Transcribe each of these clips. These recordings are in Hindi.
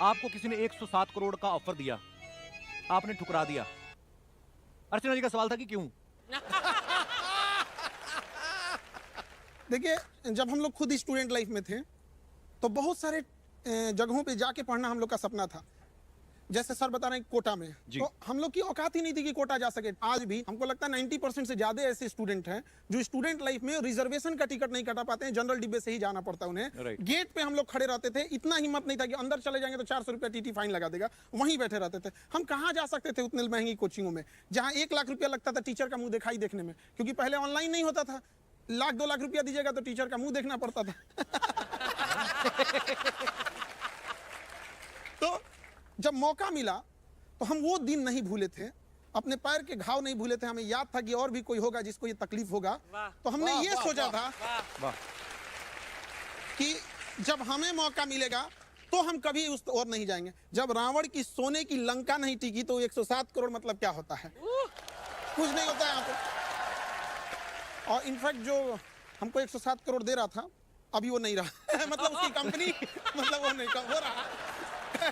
आपको किसी ने 107 करोड़ का ऑफर दिया, आपने ठुकरा दिया। अर्चना जी का सवाल था कि क्यों? देखिए, जब हम लोग खुद स्टूडेंट लाइफ में थे तो बहुत सारे जगहों पे जाके पढ़ना हम लोग का सपना था। जैसे सर बता रहे हैं कोटा में, तो हम लोग की औकात ही नहीं थी कि कोटा जा सके। आज भी हमको लगता है 90% से ज्यादा ऐसे स्टूडेंट हैं जो स्टूडेंट लाइफ में रिजर्वेशन का टिकट नहीं कटा पाते हैं, जनरल डिब्बे से ही जाना पड़ता है उन्हें। गेट पे हम लोग खड़े रहते थे, इतना हिम्मत नहीं था कि अंदर चले जाएंगे तो 400 रुपया टीटी फाइन लगा देगा, वहीं बैठे रहते थे। हम कहाँ जा सकते थे उतने महंगी कोचिंगों में जहाँ 1 लाख रुपया लगता था टीचर का मुंह दिखाई देखने में, क्योंकि पहले ऑनलाइन नहीं होता था। 1-2 लाख रुपया दीजिएगा तो टीचर का मुंह देखना पड़ता था। तो जब मौका मिला तो हम वो दिन नहीं भूले थे, अपने पैर के घाव नहीं भूले थे। हमें याद था कि और भी कोई होगा जिसको ये तकलीफ होगा, तो हमने ये सोचा था कि जब हमें मौका मिलेगा तो हम कभी उस और नहीं जाएंगे। जब रावण की सोने की लंका नहीं टिकी तो 107 करोड़ मतलब क्या होता है? कुछ नहीं होता है यहाँ पे। और इनफैक्ट जो हमको 107 करोड़ दे रहा था अभी वो नहीं रहा। मतलब उसकी कंपनी, मतलब वो नहीं हो रहा।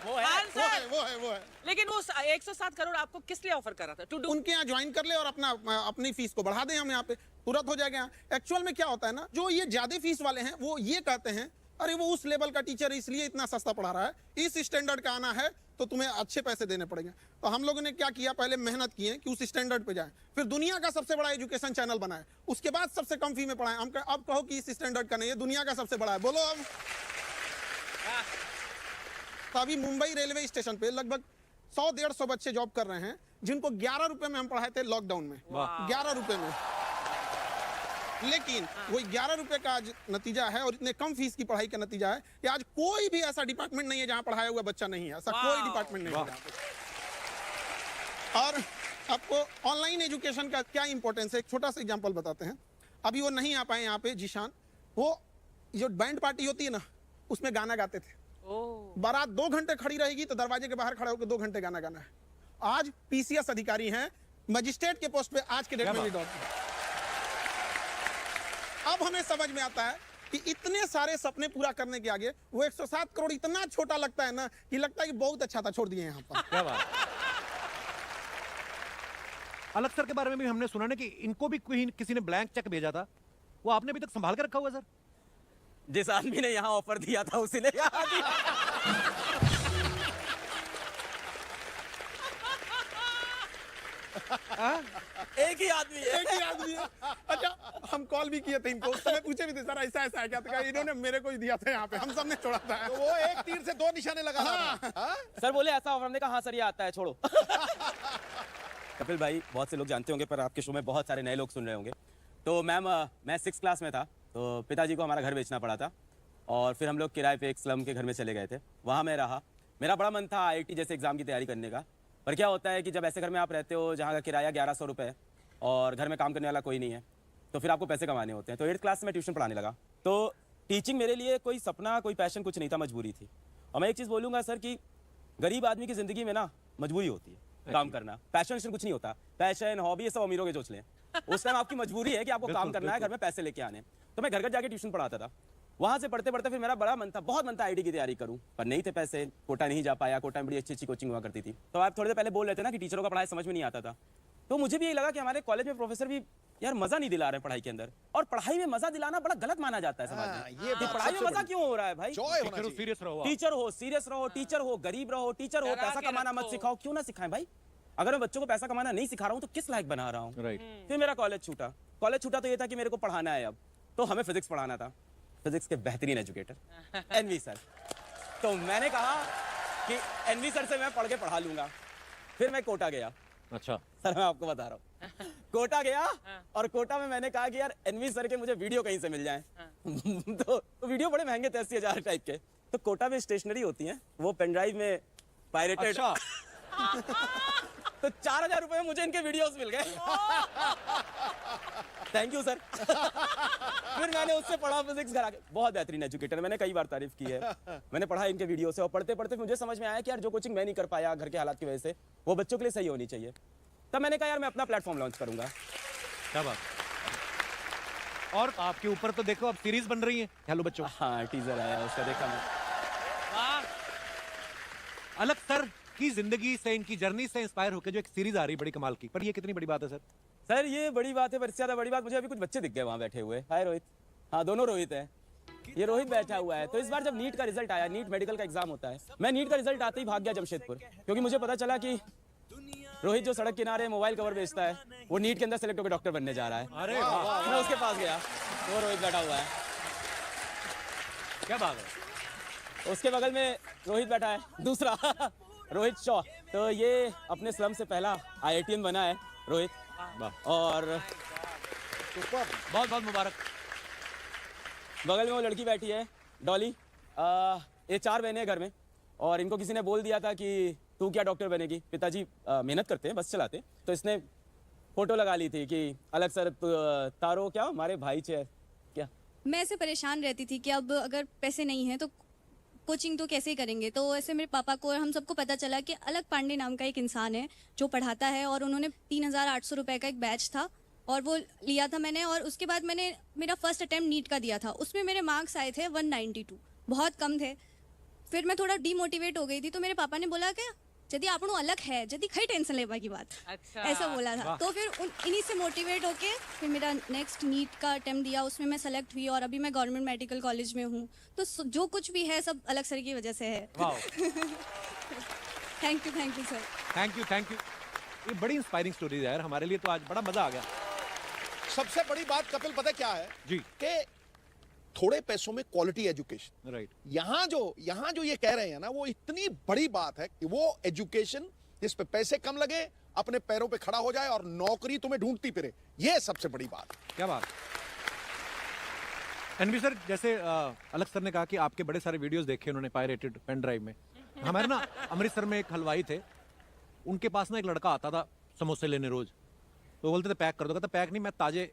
वो है। लेकिन वो 107 करोड़ आपको किस लिए ऑफर कर रहा था? उनके यहाँ ज्वाइन कर ले और अपनी फीस को बढ़ा दें, हम यहाँ पे तुरंत हो जाएगा। एक्चुअल में क्या होता है ना, जो ये ज्यादा फीस वाले हैं वो ये कहते हैं अरे वो उस लेवल का टीचर इसलिए इतना सस्ता पढ़ा रहा है, इस स्टैंडर्ड का आना है तो तुम्हें अच्छे पैसे देने पड़ेंगे। तो हम लोगों ने क्या किया, पहले मेहनत किए कि उस स्टैंडर्ड पे जाए, फिर दुनिया का सबसे बड़ा एजुकेशन चैनल बनाए, उसके बाद सबसे कम फी में पढ़ाएं। हम अब कहो कि इस स्टैंडर्ड का नहीं है, दुनिया का सबसे बड़ा है, बोलो अब। तो अभी मुंबई रेलवे स्टेशन पे लगभग 100-150 बच्चे जॉब कर रहे हैं जिनको 11 रुपए में हम पढ़ाए थे लॉकडाउन में। 11 रुपए में। लेकिन वो 11 रुपए का आज नतीजा है और इतने कम फीस की पढ़ाई का नतीजा है कि आज कोई भी ऐसा डिपार्टमेंट नहीं है जहां पढ़ाया हुआ बच्चा नहीं है। ऐसा कोई डिपार्टमेंट नहीं है। और आपको ऑनलाइन एजुकेशन का क्या इंपॉर्टेंस है, एक छोटा सा एग्जांपल बताते हैं। अभी वो नहीं आ पाए यहाँ पे जीशान, वो जो बैंड पार्टी होती है ना उसमें गाना गाते थे। बारात 2 घंटे खड़ी रहेगी तो दरवाजे के बाहर खड़ा होकर 2 घंटे गाना गाना है। आज पीसीएस अधिकारी हैं, मजिस्ट्रेट के पोस्ट पे आज के डेट में भी डॉक्टर। अब हमें समझ में आता है कि इतने सारे सपने पूरा करने के आगे वो 107 करोड़ इतना छोटा लगता है ना कि लगता है कि बहुत अच्छा था, छोड़ दिए यहाँ पर। क्या बात। अलग सर के बारे में भी हमने सुना ना कि इनको भी किसी ने ब्लैंक चेक भेजा था, वो आपने अभी तक संभाल कर रखा हुआ सर? जिस आदमी ने यहाँ ऑफर दिया था उसी ने यहाँ दिया। एक ही आदमी है। अच्छा, हम कॉल भी किए थे इनको, उस समय पूछे भी थे सर ऐसा ऐसा है क्या, तो इन्होंने मेरे को ही दिया था यहाँ पे, हम सब ने छोड़ा था। तो वो एक तीर से 2 निशाने लगा था। सर बोले ऐसा ऑफर, हमने कहा हाँ सर ये आता है, छोड़ो। कपिल भाई, बहुत से लोग जानते होंगे पर आपके शो में बहुत सारे नए लोग सुन रहे होंगे। तो मैम, मैं 6th क्लास में था तो पिताजी को हमारा घर बेचना पड़ा था और फिर हम लोग किराए पे एक स्लम के घर में चले गए थे। वहाँ मैं रहा, मेरा बड़ा मन था IIT जैसे एग्जाम की तैयारी करने का। पर क्या होता है कि जब ऐसे घर में आप रहते हो जहाँ का किराया 1100 रुपये है और घर में काम करने वाला कोई नहीं है, तो फिर आपको पैसे कमाने होते हैं। तो 8th क्लास में ट्यूशन पढ़ाने लगा। तो टीचिंग मेरे लिए कोई सपना, कोई पैशन कुछ नहीं था, मजबूरी थी। और मैं एक चीज़ बोलूँगा सर कि गरीब आदमी की ज़िंदगी में ना मजबूरी होती है काम करना। पैशन कुछ नहीं होता, पैशन हॉबी ये सब अमीरों के चोचले। उस टाइम आपकी मजबूरी है कि आपको काम करना है, घर में पैसे लेके आने। तो मैं घर घर जाके ट्यूशन पढ़ाता था। वहाँ से पढ़ते पढ़ते फिर मेरा बड़ा मन था, बहुत मन था IIT की तैयारी करूँ, पर नहीं थे पैसे, कोटा नहीं जा पाया। कोटा में बड़ी अच्छी अच्छी कोचिंग हुआ करती थी। तो आप थोड़ी देर पहले बोल रहे थे ना कि टीचरों का पढ़ाई समझ में नहीं आता था, तो मुझे भी यही लगा कि हमारे कॉलेज में प्रोफेसर भी यार मजा नहीं दिला रहे हैं पढ़ाई के अंदर। और पढ़ाई में मजा दिलाना बड़ा गलत माना जाता है समाज में। ये पढ़ाई में मजा क्यों हो रहा है भाई? सीरियस रहो, सीरियस रहो, टीचर हो, गरीब रहो, टीचर हो, पैसा कमाना मत सिखाओ। क्यों ना सिखाएं भाई? अगर मैं बच्चों को पैसा कमाना नहीं सिखा रहा हूँ तो किस लायक बना रहा हूँ? फिर मेरा कॉलेज छूटा। कॉलेज छूटा तो ये था कि मेरे को पढ़ाना है अब, तो हमें फिजिक्स पढ़ाना था। फिजिक्स के बेहतरीन एजुकेटर एनवी सर। तो मैंने कहा कि एनवी सर से मैं पढ़ के पढ़ा लूंगा। फिर मैं कोटा गया। अच्छा सर, मैं आपको बता रहा हूँ, कोटा गया और कोटा में मैंने कहा कि यार एनवी सर के मुझे वीडियो कहीं से मिल जाए। तो वीडियो बड़े महंगे थे, 80,000 टाइप के। तो कोटा में स्टेशनरी होती है, वो पेन ड्राइव में पायरेटेड। तो 4,000 रुपए में मुझे इनके वीडियोस मिल गए। Thank you sir. फिर मैंने उससे पढ़ा फिजिक्स घर आके। बहुत बेहतरीन एजुकेटर, मैंने कई बार तारीफ की है। मैंने पढ़ा इनके वीडियो से और पढ़ते पढ़ते मुझे समझ में आया कि यार जो कोचिंग मैं नहीं कर पाया घर के हालात की वजह से, वो बच्चों के लिए सही होनी चाहिए। तब मैंने कहा यार मैं अपना प्लेटफॉर्म लॉन्च करूंगा। क्या बात। और आपके ऊपर तो देखो अब सीरीज बन रही है हेलो बच्चों। हाँ, टीजर आया उसका, देखा मैं। अलग सर की जिंदगी से, इनकी जर्नी से इंस्पायर होकर जो एक सीरीज आ रही है बड़ी कमाल की, पर ये कितनी बड़ी बात है सर? सर ये बड़ी बात है, पर इससे ज्यादा बड़ी बात मुझे अभी कुछ बच्चे दिख गए वहाँ बैठे हुए। हाय रोहित। हाँ दोनों रोहित है। ये रोहित बैठा हुआ है। तो इस बार जब नीट का रिजल्ट आया, नीट मेडिकल का एग्जाम होता है, मैं नीट का रिजल्ट आते ही भाग गया जमशेदपुर, क्योंकि मुझे पता चला कि रोहित जो सड़क किनारे मोबाइल कवर बेचता है, वो नीट के अंदर सेलेक्ट होकर डॉक्टर बनने जा रहा है। अरे वाह, मैं उसके पास गया, वो रोहित बैठा हुआ है। क्या बात है। उसके बगल में रोहित बैठा है दूसरा रोहित शॉ। तो ये अपने स्लम से पहला IITian बना है रोहित। और बहुत बहुत मुबारक। बगल में वो लड़की बैठी है डॉली। ये 4 बहनें हैं घर में, और इनको किसी ने बोल दिया था कि तू क्या डॉक्टर बनेगी, पिताजी मेहनत करते हैं, बस चलाते। तो इसने फोटो लगा ली थी कि अलग सर तारो क्या हमारे भाई चे क्या। मैं ऐसे परेशान रहती थी कि अब अगर पैसे नहीं हैं तो कोचिंग तो कैसे करेंगे। तो ऐसे मेरे पापा को और हम सबको पता चला कि अलग पांडे नाम का एक इंसान है जो पढ़ाता है, और उन्होंने 3,800 रुपये का एक बैच था और वो लिया था मैंने। और उसके बाद मैंने मेरा फर्स्ट अटैम्प्ट नीट का दिया था, उसमें मेरे मार्क्स आए थे 192, बहुत कम थे। फिर मैं थोड़ा डीमोटिवेट हो गई थी, तो मेरे पापा ने बोला कि यदि आपनो अलग है, यदि खई टेंशन लेवा की बात, अच्छा। ऐसा बोला था। तो फिर इन्हीं से मोटिवेट होके फिर मेरा नेक्स्ट नीट का अटेम्प्ट दिया, उसमें मैं सेलेक्ट हुई और अभी मैं गवर्नमेंट मेडिकल कॉलेज में हूँ। तो जो कुछ भी है सब अलग सर की वजह से है। Thank you sir. Thank you. ये बड़ी इंस्पायरिंग स्टोरी है यार, हमारे लिए तो आज बड़ा मजा आ गया। सबसे बड़ी बात कपिल पता क्या है जी। कि थोड़े पैसों में क्वालिटी एजुकेशन। राइट। यहाँ जो ये कह रहे हैं ना, वो इतनी बड़ी बात है कि वो एजुकेशन जिस पे पैसे कम लगे, अपने पैरों पे खड़ा हो जाए और नौकरी तुम्हें ढूंढती फिरे, ये सबसे बड़ी बात है। क्या बात। एनवी सर, जैसे अलग सर ने कहा कि आपके बड़े सारे वीडियोस देखे उन्होंने पायरेटेड पेन ड्राइव में। हमारे ना अमृतसर में एक हलवाई थे, उनके पास ना एक लड़का आता था समोसे लेने रोज। तो बोलते थे पैक कर दो, कहता पैक नहीं, मैं ताजे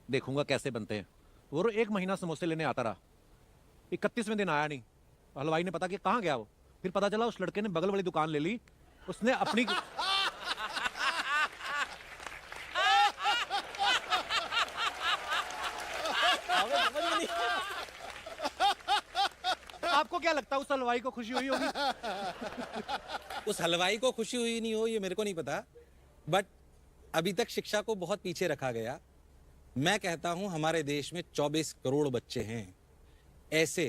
देखूंगा कैसे बनते हैं। वो 1 महीना समोसे लेने आता रहा, 31वें दिन आया नहीं। हलवाई ने पता कि कहाँ गया वो, फिर पता चला उस लड़के ने बगल वाली दुकान ले ली, उसने अपनी आपको क्या लगता है उस हलवाई को खुशी हुई होगी? उस हलवाई को खुशी हुई नहीं हो ये मेरे को नहीं पता, बट अभी तक शिक्षा को बहुत पीछे रखा गया। मैं कहता हूं हमारे देश में 24 करोड़ बच्चे हैं, ऐसे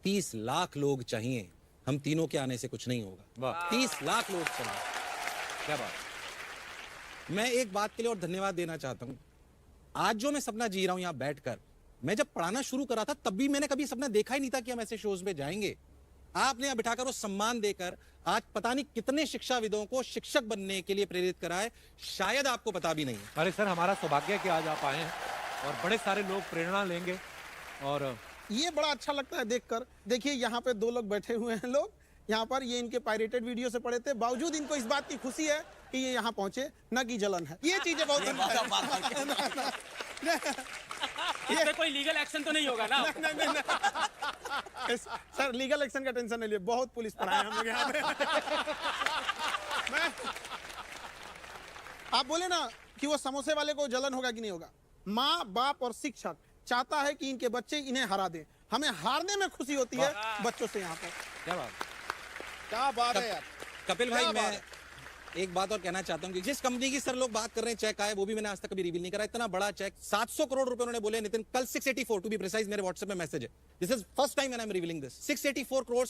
30 लाख लोग चाहिए। हम तीनों के आने से कुछ नहीं होगा। वाह। 30 लाख लोग चाहिए। क्या बात। मैं एक बात के लिए और धन्यवाद देना चाहता हूं। आज जो मैं सपना जी रहा हूं यहां बैठकर, मैं जब पढ़ाना शुरू करा था तब भी मैंने कभी सपना देखा ही नहीं था कि हम ऐसे शोज में जाएंगे। आपने यहां बिठाकर वो सम्मान देकर आज पता नहीं कितने शिक्षाविदों को शिक्षक बनने के लिए प्रेरित करा है, शायद आपको पता भी नहीं है। अरे सर, हमारा सौभाग्य है कि आज आप आए हैं और बड़े सारे लोग प्रेरणा लेंगे। और ये बड़ा अच्छा लगता है देखकर। देखिए यहाँ पे 2 लोग बैठे हुए हैं लोग, यहाँ पर ये इनके पायरेटेड वीडियो से पढ़े थे, बावजूद इनको इस बात की खुशी है कि ये यहाँ पहुंचे, न कि जलन है। ये चीजें बहुत इस पे कोई लीगल एक्शन तो नहीं होगा ना? सर लीगल एक्शन का टेंशन नहीं लिए, बहुत पुलिस पर आए हम लोग यहाँ पे। आप बोले ना कि वो समोसे वाले को जलन होगा कि नहीं होगा। माँ बाप और शिक्षक चाहता है कि इनके बच्चे इन्हें हरा दें, हमें हारने में खुशी होती है बच्चों से यहाँ पर। क्या बात। क्या बात है यार। कपिल भाई, क्या मैं बात है? एक बात और कहना चाहता हूं कि जिस कंपनी की सर लोग बात कर रहे हैं चेक आए, वो भी मैंने आज तक कभी रिवील नहीं करा। इतना बड़ा चेक 700 करोड़ रुपए उन्होंने बोले नितिन, कल 684 टू बी प्रिसाइज मेरे व्हाट्सएप में मैसेज है। This is first time when I am revealing this. 684 crore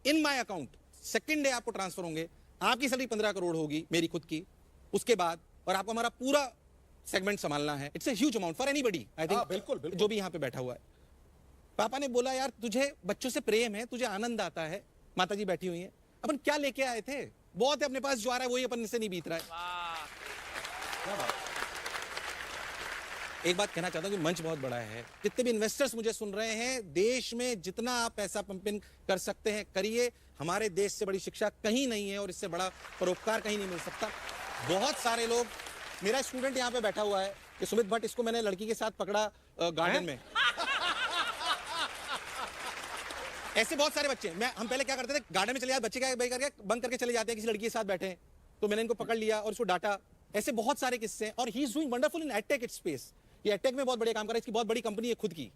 in my account. Second day आपको ट्रांसफर होंगे, आपकी सैलरी 15 करोड़ होगी मेरी खुद की, उसके बाद और आपको हमारा पूरा सेगमेंट संभालना है। It's a huge amount for anybody, I think. बिल्कुल जो भी यहाँ पे बैठा हुआ है। पापा ने बोला यार तुझे बच्चों से प्रेम है, तुझे आनंद आता है। माताजी बैठी हुई है, अपन क्या लेके आए थे, बहुत है अपने पास, जो आ रहा है वही अपन से नहीं बीत रहा है। एक बात कहना चाहता हूं कि मंच बहुत बड़ा है। जितने भी इन्वेस्टर्स मुझे सुन रहे हैं, देश में जितना आप पैसा पंपिंग कर सकते हैं करिए। हमारे देश से बड़ी शिक्षा कहीं नहीं है और इससे बड़ा परोपकार कहीं नहीं मिल सकता। बहुत सारे लोग, मेरा स्टूडेंट यहाँ पे बैठा हुआ है, कि सुमित भट्ट, इसको मैंने लड़की के साथ पकड़ा गार्डन में। ऐसे बहुत सारे बच्चे, हम पहले क्या करते थे, गार्डन में चले जाते, बच्चे क्या करके बंक करके चले जाते हैं, किसी लड़की के साथ बैठे हैं, तो मैंने इनको पकड़ लिया और उसको डांटा। ऐसे बहुत सारे किस्से हैं। और he is doing wonderful in edtech space. ये एडटेक में बहुत बड़े काम कर रहा है, इसकी बहुत बड़ी कंपनी है खुद की।